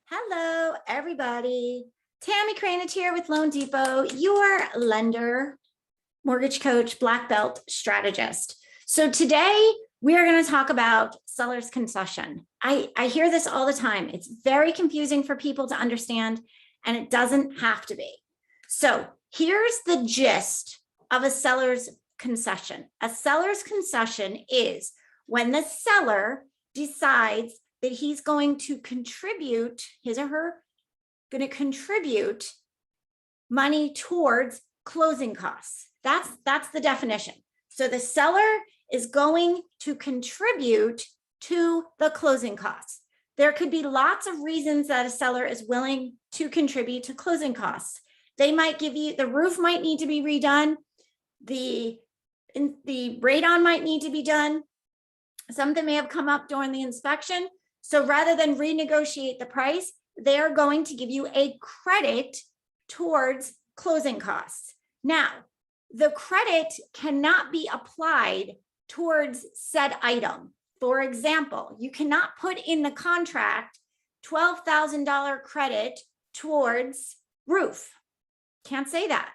Hello, everybody. Tammy Cranich here with Loan Depot, your lender, mortgage coach, black belt strategist. So today we are going to talk about seller's concession. I hear this all the time. It's very confusing for people to understand, and it doesn't have to be. So here's the gist of a seller's concession. A seller's concession is when the seller decides that he's going to contribute, his or her, going to contribute money towards closing costs. That's the definition. So the seller is going to contribute to the closing costs. There could be lots of reasons that a seller is willing to contribute to closing costs. They might give you, the roof might need to be redone. The radon might need to be done. Something may have come up during the inspection. So rather than renegotiate the price, they're going to give you a credit towards closing costs. Now, the credit cannot be applied towards said item. For example, you cannot put in the contract $12,000 credit towards roof. Can't say that.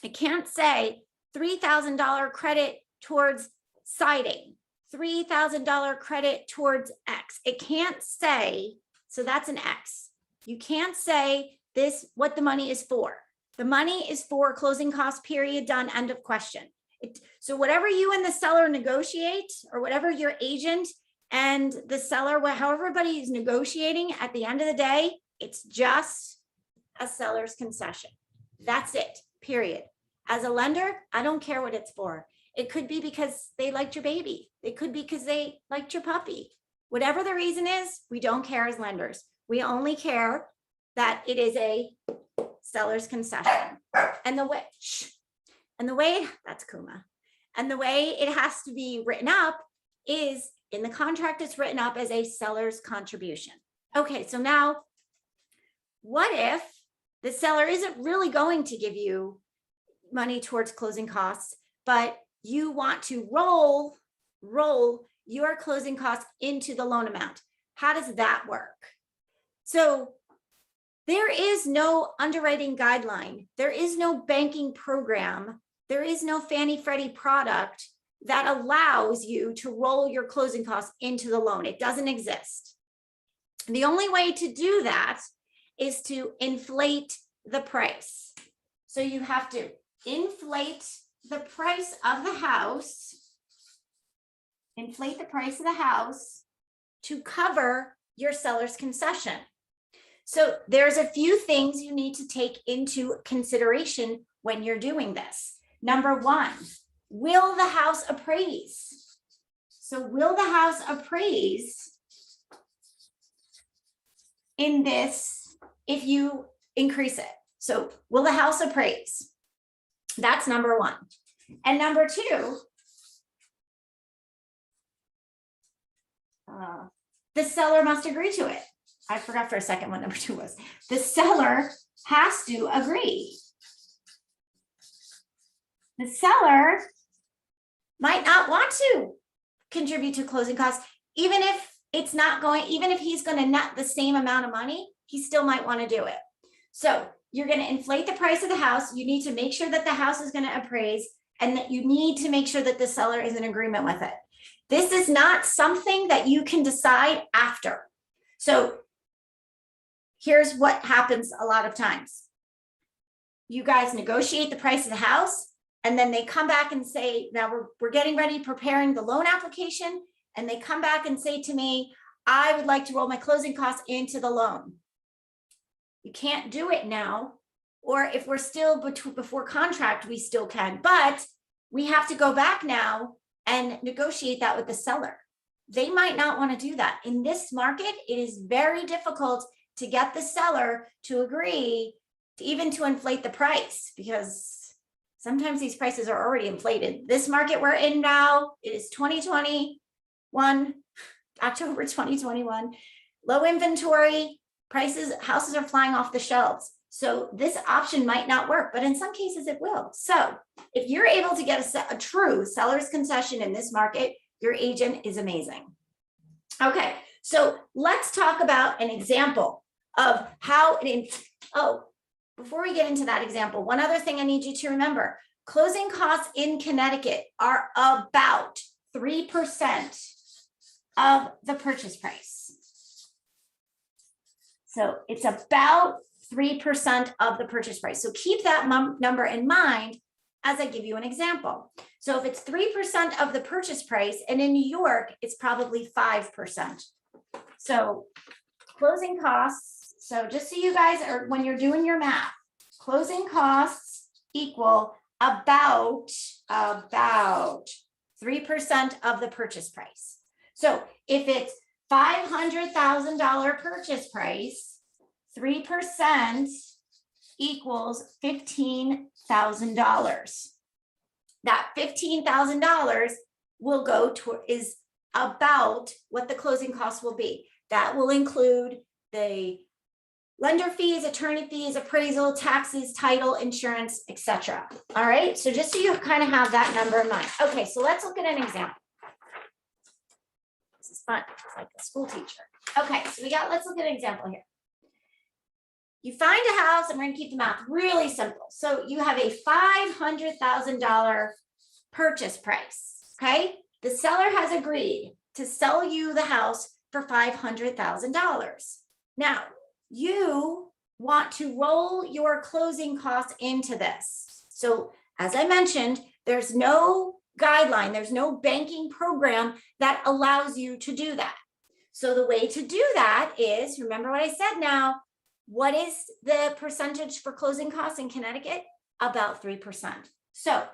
It can't say $3,000 credit towards siding. $3,000 credit towards X. It can't say, so that's an X. You can't say this, what the money is for. The money is for closing cost, period, done, end of question. So whatever you and the seller negotiate, or whatever your agent and the seller, however everybody is negotiating, at the end of the day, it's just a seller's concession. That's it, period. As a lender, I don't care what it's for. It could be because they liked your baby. It could be because they liked your puppy. Whatever the reason is, we don't care as lenders. We only care that it is a seller's concession. And the way, that's Kuma. And the way it has to be written up is in the contract, it's written up as a seller's contribution. Okay, so now what if the seller isn't really going to give you money towards closing costs, but you want to roll your closing costs into the loan amount? How does that work? So there is no underwriting guideline. There is no banking program. There is no Fannie Freddie product that allows you to roll your closing costs into the loan. It doesn't exist. The only way to do that is to inflate the price. So you have to inflate the price of the house, to cover your seller's concession. So there's a few things you need to take into consideration when you're doing this. Number one, will the house appraise? So will the house appraise in this if you increase it? So will the house appraise? That's number one. And number two, the seller must agree to it. I forgot for a second what number two was. The seller has to agree. The seller might not want to contribute to closing costs, even if it's not going, even if he's going to net the same amount of money, he still might want to do it. So you're going to inflate the price of the house. You need to make sure that the house is going to appraise, and that you need to make sure that the seller is in agreement with it. This is not something that you can decide after. So here's what happens a lot of times. You guys negotiate the price of the house, and then they come back and say, now we're getting ready, preparing the loan application. And they come back and say to me, I would like to roll my closing costs into the loan. You can't do it now, or if we're still before contract, we still can, but we have to go back now and negotiate that with the seller. They might not want to do that. In this market, it is very difficult to get the seller to agree even to inflate the price, because sometimes these prices are already inflated. This market we're in now, it is 2021, October 2021, low inventory. Prices, houses are flying off the shelves. So this option might not work, but in some cases it will. So if you're able to get a true seller's concession in this market, your agent is amazing. Okay, so let's talk about an example of how, before we get into that example, one other thing I need you to remember, closing costs in Connecticut are about 3% of the purchase price. So it's about 3% of the purchase price. So keep that number in mind as I give you an example. So if it's 3% of the purchase price, and in New York, it's probably 5%. So closing costs, so just so you guys are, when you're doing your math, closing costs equal about 3% of the purchase price. So if it's $500,000 purchase price, 3% equals $15,000. That $15,000 will go to, is about what the closing costs will be. That will include the lender fees, attorney fees, appraisal, taxes, title, insurance, etc. All right, so just so you kind of have that number in mind. Okay, so let's look at an example. This is fun, it's like a school teacher. Okay, so let's look at an example here. You find a house, and we're gonna keep the math really simple. So you have a $500,000 purchase price, okay? The seller has agreed to sell you the house for $500,000. Now, you want to roll your closing costs into this. So as I mentioned, there's no guideline, there's no banking program that allows you to do that. So the way to do that is, remember what I said now, what is the percentage for closing costs in Connecticut? About 3%. So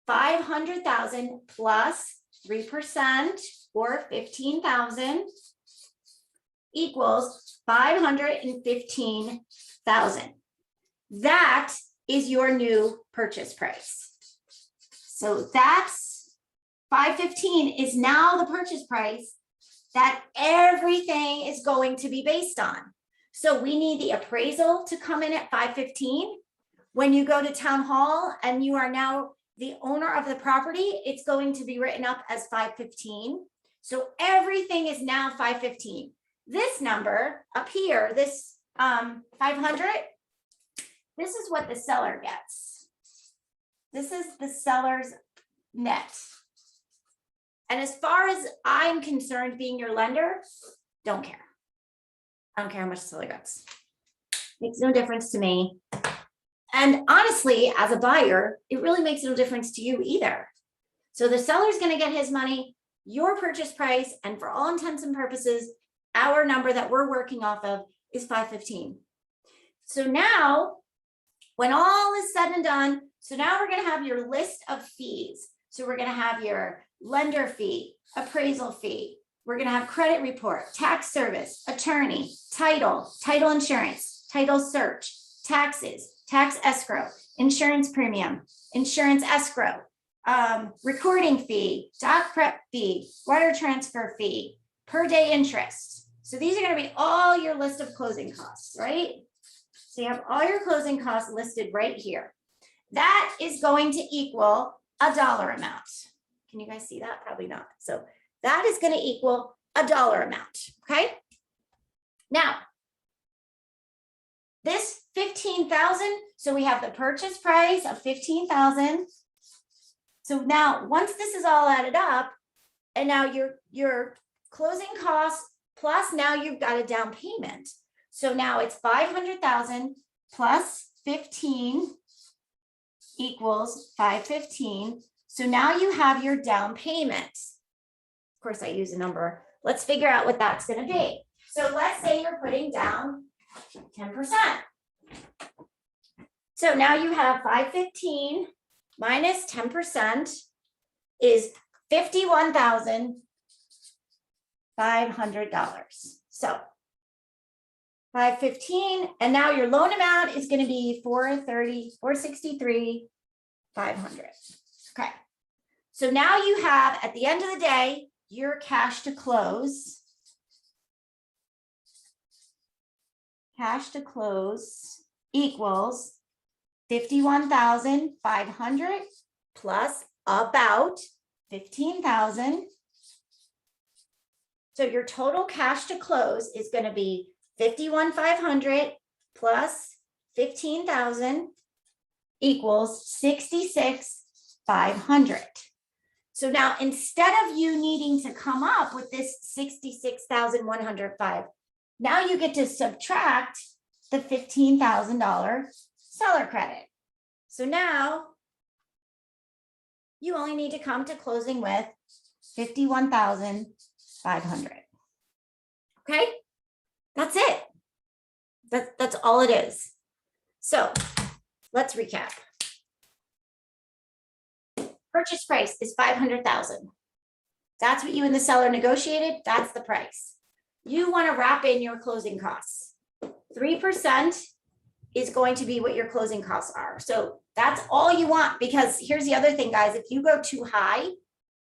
500,000 plus 3% or 15,000 equals 515,000. That is your new purchase price. So that's 515 is now the purchase price that everything is going to be based on. So we need the appraisal to come in at 515. When you go to town hall and you are now the owner of the property, it's going to be written up as 515. So everything is now 515. This number up here, this 500, this is what the seller gets. This is the seller's net. And as far as I'm concerned, being your lender, don't care. I don't care how much the seller gets. Makes no difference to me. And honestly, as a buyer, it really makes no difference to you either. So the seller's going to get his money, your purchase price, and for all intents and purposes, our number that we're working off of is 515. So now, when all is said and done, so now we're going to have your list of fees. So we're going to have your lender fee, appraisal fee. We're going to have credit report, tax service, attorney, title insurance, title search, taxes, tax escrow, insurance premium, insurance escrow, recording fee, doc prep fee, wire transfer fee, per day interest. So these are going to be all your list of closing costs, right? So you have all your closing costs listed right here. That is going to equal a dollar amount. Can you guys see that? Probably not. So that is going to equal a dollar amount, okay? Now, this 15,000, so we have the purchase price of 15,000. So now, once this is all added up, and now your closing costs, plus now you've got a down payment. So now it's 500,000 plus 15 equals 515. So now you have your down payment. Of course, I use a number. Let's figure out what that's going to be. So let's say you're putting down 10%. So now you have 515 minus 10% is $51,500. So 515, and now your loan amount is going to be 463,500. Okay. So now you have, at the end of the day, your cash to close. Cash to close equals 51,500 plus about 15,000. So your total cash to close is going to be 51,500 plus 15,000 equals 66,500. So now instead of you needing to come up with this 66,105, now you get to subtract the $15,000 seller credit. So now you only need to come to closing with 51,500. Okay, that's it. That's all it is. So let's recap. Purchase price is 500,000. That's what you and the seller negotiated. That's the price. You want to wrap in your closing costs. 3% is going to be what your closing costs are. So that's all you want, because here's the other thing, guys. If you go too high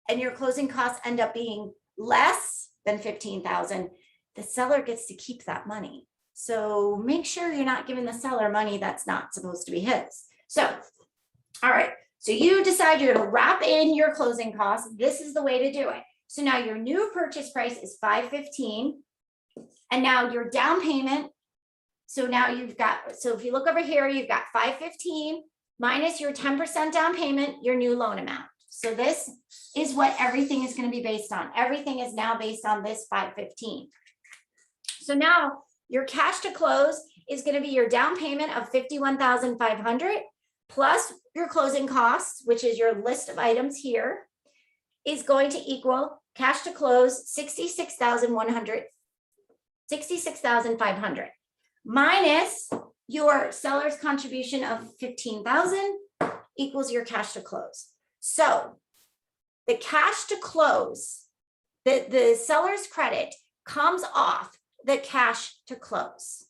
and your closing costs end up being less than 15,000, the seller gets to keep that money. So make sure you're not giving the seller money that's not supposed to be his. So, all right. So you decide you're going to wrap in your closing costs. This is the way to do it. So now your new purchase price is $515,000. And now your down payment. So now you've got, so if you look over here, you've got $515,000 minus your 10% down payment, your new loan amount. So this is what everything is going to be based on. Everything is now based on this $515,000. So now your cash to close is going to be your down payment of $51,500 plus your closing costs, which is your list of items here, is going to equal cash to close $66,500 minus your seller's contribution of $15,000 equals your cash to close. So the cash to close, the seller's credit comes off the cash to close.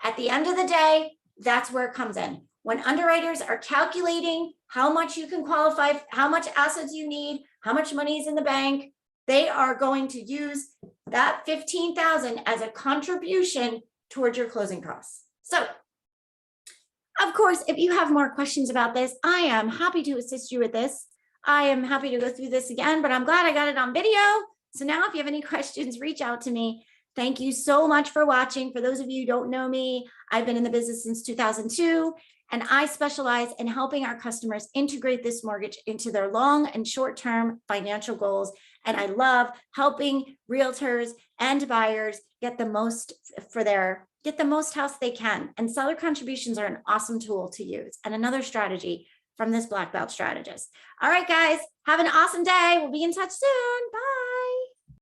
At the end of the day, that's where it comes in. When underwriters are calculating how much you can qualify, how much assets you need, how much money is in the bank, they are going to use that $15,000 as a contribution towards your closing costs. So, of course, if you have more questions about this, I am happy to assist you with this. I am happy to go through this again, but I'm glad I got it on video. So now if you have any questions, reach out to me. Thank you so much for watching. For those of you who don't know me, I've been in the business since 2002, and I specialize in helping our customers integrate this mortgage into their long and short-term financial goals. And I love helping realtors and buyers get the most house they can. And seller contributions are an awesome tool to use and another strategy from this black belt strategist. All right, guys, have an awesome day. We'll be in touch soon. Bye.